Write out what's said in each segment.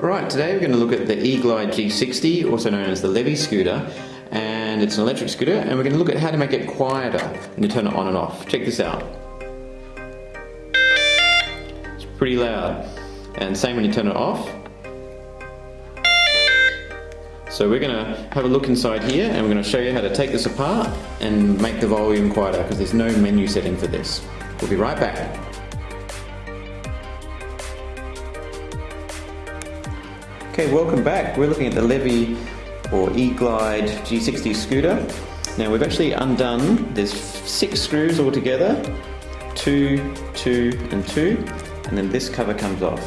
Alright, today we're going to look at the E-Glide G60, also known as the Levy scooter, and it's an electric scooter, and we're going to look at how to make it quieter when you turn it on and off. Check this out. It's pretty loud, and same when you turn it off. So we're going to have a look inside here, and we're going to show you how to take this apart and make the volume quieter, because there's no menu setting for this. We'll be right back. Okay, welcome back. We're looking at the Levy or E-Glide G60 scooter. Now we've actually undone, there's 6 screws all together, 2, 2 and 2, and then this cover comes off.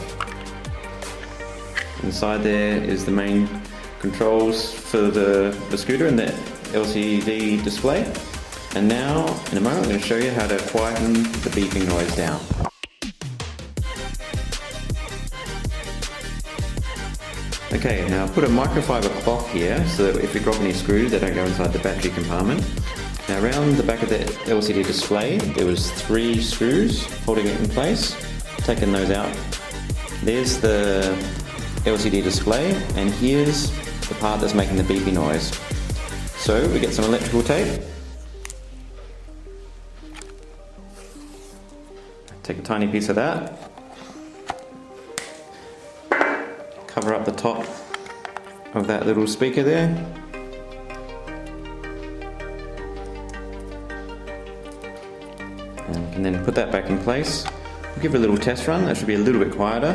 Inside there is the main controls for the scooter and the LCD display. And now, in a moment, I'm going to show you how to quieten the beeping noise down. Okay, now put a microfiber cloth here so that if you drop any screws they don't go inside the battery compartment. Now around the back of the LCD display there was 3 screws holding it in place. Taking those out, there's the LCD display and here's the part that's making the beeping noise. So we get some electrical tape. Take a tiny piece of that. Cover up the top of that little speaker there. And we can then put that back in place. We'll give it a little test run. That should be a little bit quieter.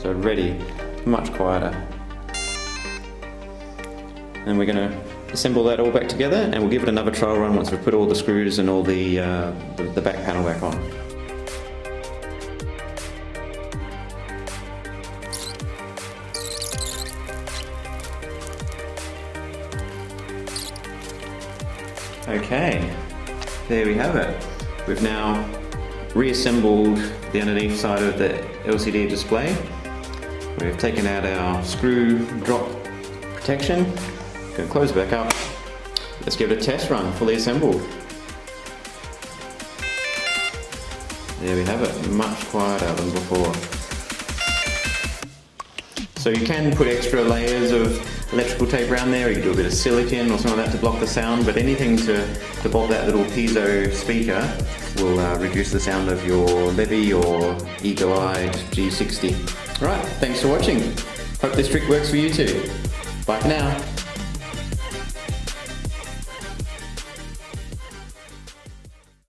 So ready, much quieter. And we're going to assemble that all back together and we'll give it another trial run once we've put all the screws and all the back panel back on. Okay, there we have it. We've now reassembled the underneath side of the LCD display. We've taken out our screw drop protection. Going to close it back up. Let's give it a test run, fully assembled. There we have it, much quieter than before. So you can put extra layers of electrical tape around there, or you can do a bit of silicone or something like that to block the sound, but anything to block that little piezo speaker will reduce the sound of your Levy or E-Glide G60. Alright, thanks for watching. Hope this trick works for you too. Bye for now.